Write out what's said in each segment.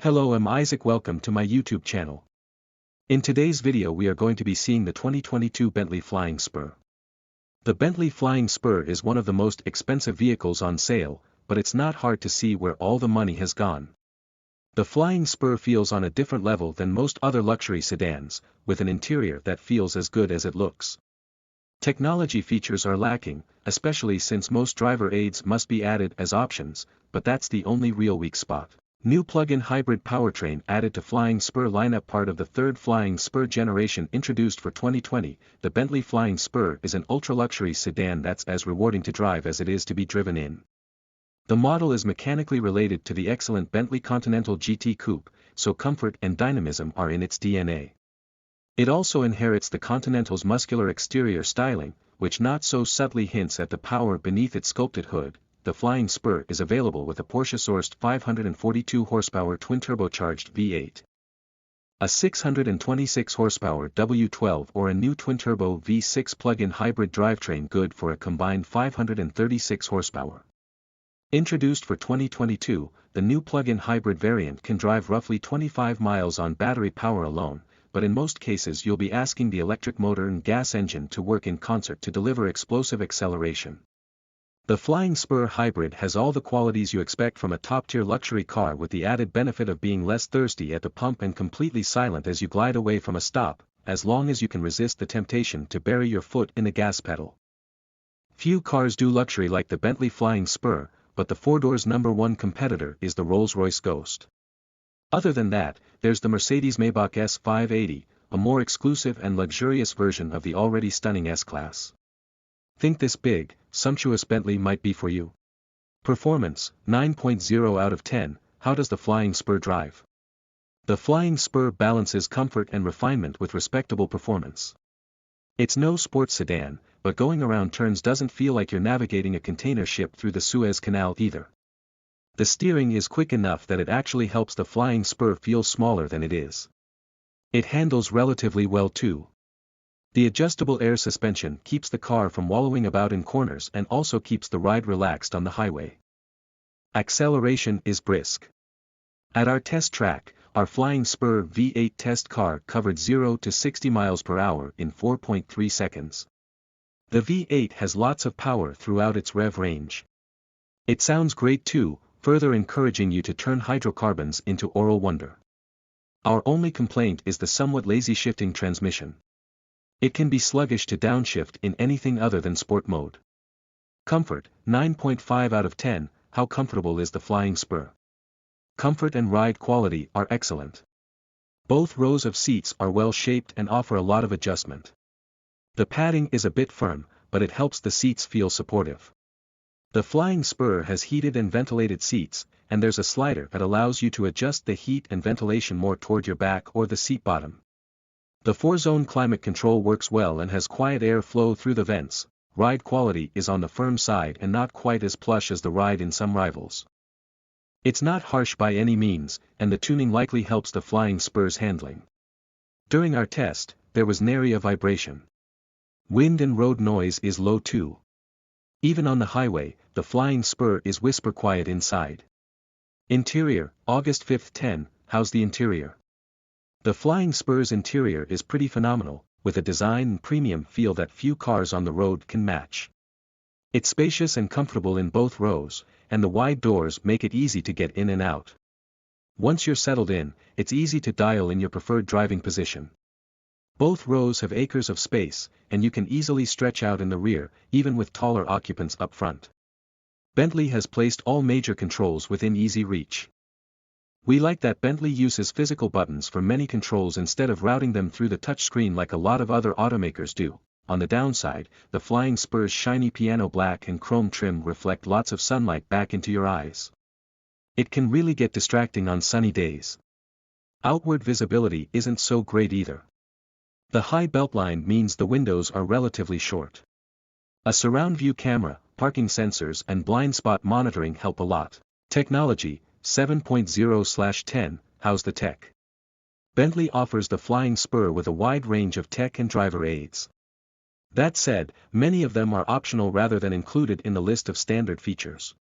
Hello, I'm Isaac. Welcome to my YouTube channel. In today's video we are going to be seeing the 2022 Bentley Flying Spur. The Bentley Flying Spur is one of the most expensive vehicles on sale, but it's not hard to see where all the money has gone. The Flying Spur feels on a different level than most other luxury sedans, with an interior that feels as good as it looks. Technology features are lacking, especially since most driver aids must be added as options, but that's the only real weak spot. New plug-in hybrid powertrain added to Flying Spur lineup. Part of the third Flying Spur generation introduced for 2020, the Bentley Flying Spur is an ultra-luxury sedan that's as rewarding to drive as it is to be driven in. The model is mechanically related to the excellent Bentley Continental GT Coupe, so comfort and dynamism are in its DNA. It also inherits the Continental's muscular exterior styling, which not so subtly hints at the power beneath its sculpted hood. The Flying Spur is available with a Porsche-sourced 542 horsepower twin-turbocharged V8, a 626 horsepower W12 or a new twin-turbo V6 plug-in hybrid drivetrain good for a combined 536 horsepower. Introduced for 2022, the new plug-in hybrid variant can drive roughly 25 miles on battery power alone, but in most cases you'll be asking the electric motor and gas engine to work in concert to deliver explosive acceleration. The Flying Spur Hybrid has all the qualities you expect from a top-tier luxury car, with the added benefit of being less thirsty at the pump and completely silent as you glide away from a stop, as long as you can resist the temptation to bury your foot in the gas pedal. Few cars do luxury like the Bentley Flying Spur, but the four-door's #1 competitor is the Rolls-Royce Ghost. Other than that, there's the Mercedes-Maybach S580, a more exclusive and luxurious version of the already stunning S-Class. Think this big, sumptuous Bentley might be for you? Performance, 9.0 out of 10, how does the Flying Spur drive? The Flying Spur balances comfort and refinement with respectable performance. It's no sports sedan, but going around turns doesn't feel like you're navigating a container ship through the Suez Canal either. The steering is quick enough that it actually helps the Flying Spur feel smaller than it is. It handles relatively well too. The adjustable air suspension keeps the car from wallowing about in corners and also keeps the ride relaxed on the highway. Acceleration is brisk. At our test track, our Flying Spur V8 test car covered 0 to 60 miles per hour in 4.3 seconds. The V8 has lots of power throughout its rev range. It sounds great too, further encouraging you to turn hydrocarbons into oral wonder. Our only complaint is the somewhat lazy shifting transmission. It can be sluggish to downshift in anything other than sport mode. Comfort, 9.5 out of 10, how comfortable is the Flying Spur? Comfort and ride quality are excellent. Both rows of seats are well shaped and offer a lot of adjustment. The padding is a bit firm, but it helps the seats feel supportive. The Flying Spur has heated and ventilated seats, and there's a slider that allows you to adjust the heat and ventilation more toward your back or the seat bottom. The 4-zone climate control works well and has quiet air flow through the vents. Ride quality is on the firm side and not quite as plush as the ride in some rivals. It's not harsh by any means, and the tuning likely helps the Flying Spur's handling. During our test, there was nary a vibration. Wind and road noise is low too. Even on the highway, the Flying Spur is whisper quiet inside. Interior, August 5, 10, how's the interior? The Flying Spur's interior is pretty phenomenal, with a design and premium feel that few cars on the road can match. It's spacious and comfortable in both rows, and the wide doors make it easy to get in and out. Once you're settled in, it's easy to dial in your preferred driving position. Both rows have acres of space, and you can easily stretch out in the rear, even with taller occupants up front. Bentley has placed all major controls within easy reach. We like that Bentley uses physical buttons for many controls instead of routing them through the touchscreen like a lot of other automakers do. On the downside, the Flying Spur's shiny piano black and chrome trim reflect lots of sunlight back into your eyes. It can really get distracting on sunny days. Outward visibility isn't so great either. The high beltline means the windows are relatively short. A surround view camera, parking sensors and blind spot monitoring help a lot. Technology, 7.0/10, how's the tech? Bentley offers the Flying Spur with a wide range of tech and driver aids. That said, many of them are optional rather than included in the list of standard features.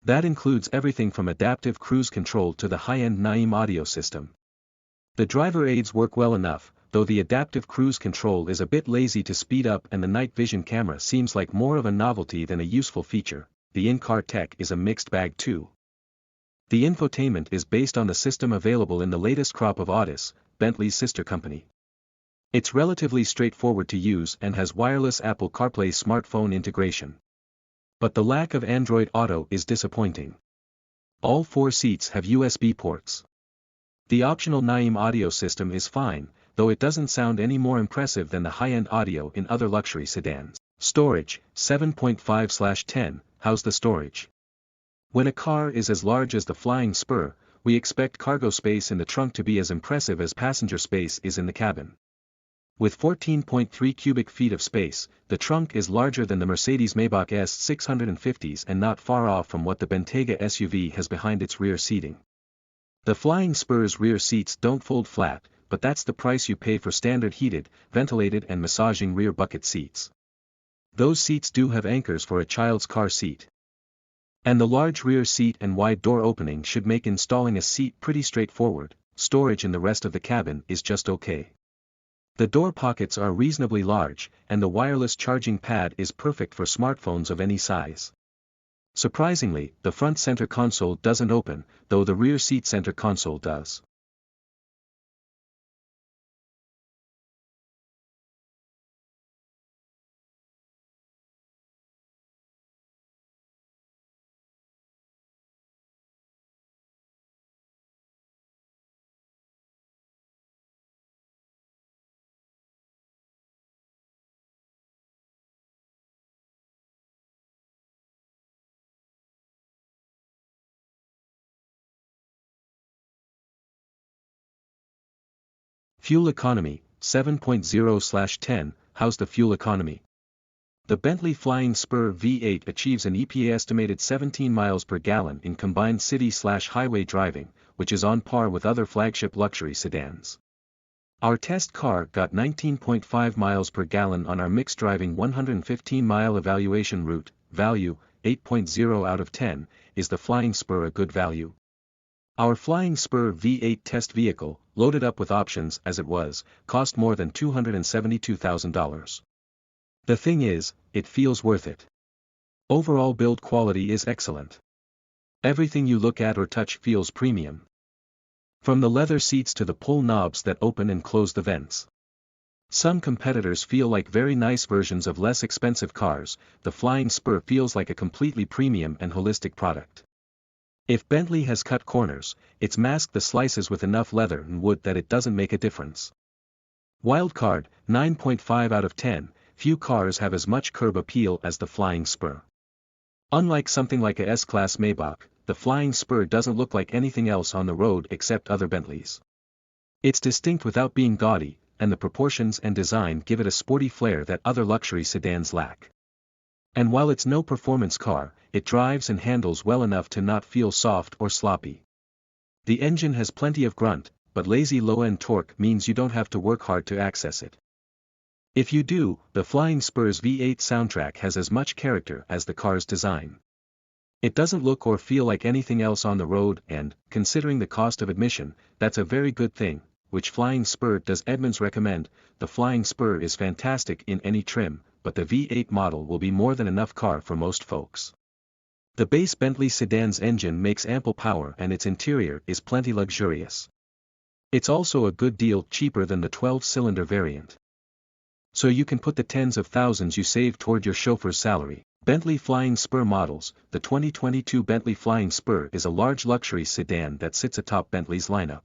That includes everything from adaptive cruise control to the high-end Naim audio system. The driver aids work well enough, though the adaptive cruise control is a bit lazy to speed up and the night vision camera seems like more of a novelty than a useful feature. The in-car tech is a mixed bag too. The infotainment is based on the system available in the latest crop of Otis, Bentley's sister company. It's relatively straightforward to use and has wireless Apple CarPlay smartphone integration. But the lack of Android Auto is disappointing. All 4 seats have USB ports. The optional Naim audio system is fine, though it doesn't sound any more impressive than the high-end audio in other luxury sedans. Storage, 7.5/10, how's the storage? When a car is as large as the Flying Spur, we expect cargo space in the trunk to be as impressive as passenger space is in the cabin. With 14.3 cubic feet of space, the trunk is larger than the Mercedes-Maybach S650s and not far off from what the Bentayga SUV has behind its rear seating. The Flying Spur's rear seats don't fold flat, but that's the price you pay for standard heated, ventilated and massaging rear bucket seats. Those seats do have anchors for a child's car seat. And the large rear seat and wide door opening should make installing a seat pretty straightforward. Storage in the rest of the cabin is just okay. The door pockets are reasonably large, and the wireless charging pad is perfect for smartphones of any size. Surprisingly, the front center console doesn't open, though the rear seat center console does. Fuel economy, 7.0/10, how's the fuel economy? The Bentley Flying Spur V8 achieves an EPA estimated 17 miles per gallon in combined city/highway driving, which is on par with other flagship luxury sedans. Our test car got 19.5 miles per gallon on our mixed driving 115-mile evaluation route. Value, 8.0 out of 10, is the Flying Spur a good value? Our Flying Spur V8 test vehicle, loaded up with options as it was, cost more than $272,000. The thing is, it feels worth it. Overall build quality is excellent. Everything you look at or touch feels premium. From the leather seats to the pull knobs that open and close the vents. Some competitors feel like very nice versions of less expensive cars. The Flying Spur feels like a completely premium and holistic product. If Bentley has cut corners, it's masked the slices with enough leather and wood that it doesn't make a difference. Wildcard, 9.5 out of 10, few cars have as much curb appeal as the Flying Spur. Unlike something like a S-Class Maybach, the Flying Spur doesn't look like anything else on the road except other Bentleys. It's distinct without being gaudy, and the proportions and design give it a sporty flair that other luxury sedans lack. And while it's no performance car, it drives and handles well enough to not feel soft or sloppy. The engine has plenty of grunt, but lazy low-end torque means you don't have to work hard to access it. If you do, the Flying Spur's V8 soundtrack has as much character as the car's design. It doesn't look or feel like anything else on the road and, considering the cost of admission, that's a very good thing. Which Flying Spur does Edmunds recommend? The Flying Spur is fantastic in any trim, but the V8 model will be more than enough car for most folks. The base Bentley sedan's engine makes ample power and its interior is plenty luxurious. It's also a good deal cheaper than the 12-cylinder variant. So you can put the tens of thousands you save toward your chauffeur's salary. Bentley Flying Spur models. The 2022 Bentley Flying Spur is a large luxury sedan that sits atop Bentley's lineup.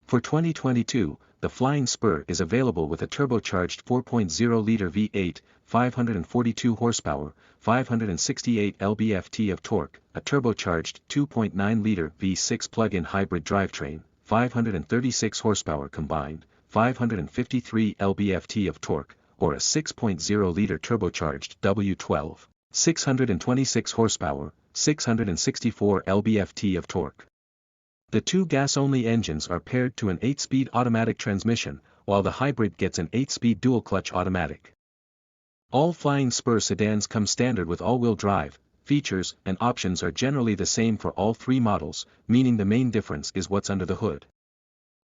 For 2022, the Flying Spur is available with a turbocharged 4.0-liter V8, 542 horsepower, 568 lb-ft of torque, a turbocharged 2.9-liter V6 plug-in hybrid drivetrain, 536 horsepower combined, 553 lb-ft of torque, or a 6.0-liter turbocharged W12, 626 horsepower, 664 lb-ft of torque. The two gas-only engines are paired to an 8-speed automatic transmission, while the hybrid gets an 8-speed dual-clutch automatic. All Flying Spur sedans come standard with all-wheel drive, features, and options are generally the same for all three models, meaning the main difference is what's under the hood.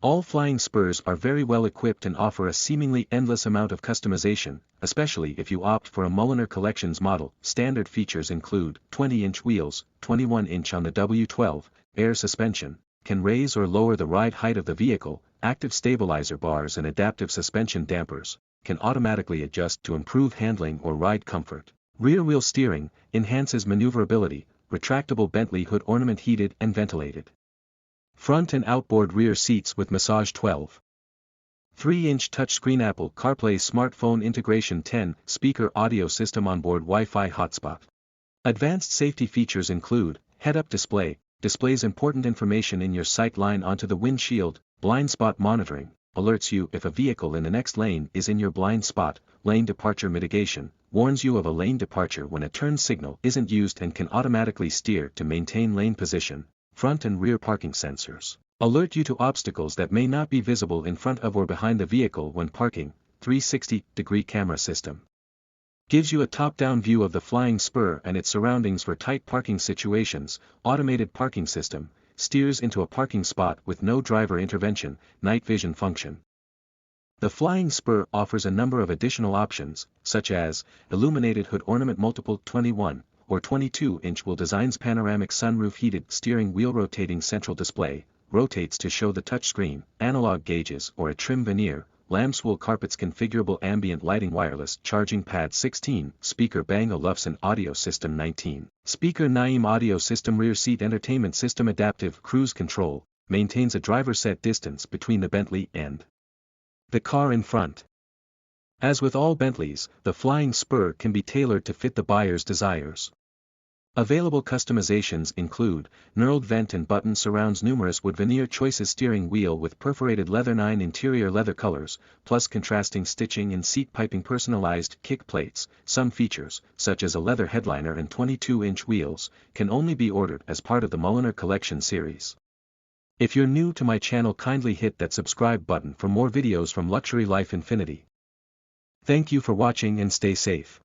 All flying Spurs are very well equipped and offer a seemingly endless amount of customization, especially if you opt for a Mulliner Collections model. Standard features include 20-inch wheels, 21-inch on the W12, air suspension, can raise or lower the ride height of the vehicle, active stabilizer bars and adaptive suspension dampers, can automatically adjust to improve handling or ride comfort. Rear-wheel steering, enhances maneuverability, retractable Bentley hood ornament heated and ventilated. Front and outboard rear seats with massage 12. 3-inch touchscreen Apple CarPlay smartphone integration 10-speaker audio system onboard Wi-Fi hotspot. Advanced safety features include, head-up display, displays important information in your sight line onto the windshield, blind spot monitoring, alerts you if a vehicle in the next lane is in your blind spot, lane departure mitigation, warns you of a lane departure when a turn signal isn't used and can automatically steer to maintain lane position. Front and rear parking sensors alert you to obstacles that may not be visible in front of or behind the vehicle when parking. 360-degree camera system gives you a top-down view of the flying Spur and its surroundings for tight parking situations. Automated parking system steers into a parking spot with no driver intervention. Night vision function. The flying Spur offers a number of additional options, such as illuminated hood ornament, multiple 21 or 22-inch wheel designs, panoramic sunroof, heated steering wheel, rotating central display, rotates to show the touchscreen, analog gauges or a trim veneer, lamps, wool carpets, configurable ambient lighting, wireless charging pad 16, speaker Bang & Olufsen audio system 19, speaker Naim audio system, rear seat entertainment system, adaptive cruise control, maintains a driver set distance between the Bentley and the car in front. As with all Bentleys, the flying Spur can be tailored to fit the buyer's desires. Available customizations include, knurled vent and button surrounds, numerous wood veneer choices, steering wheel with perforated leather, 9 interior leather colors, plus contrasting stitching and seat piping, personalized kick plates. Some features, such as a leather headliner and 22-inch wheels, can only be ordered as part of the Mulliner Collection series. If you're new to my channel, kindly hit that subscribe button for more videos from Luxury Life Infinity. Thank you for watching and stay safe.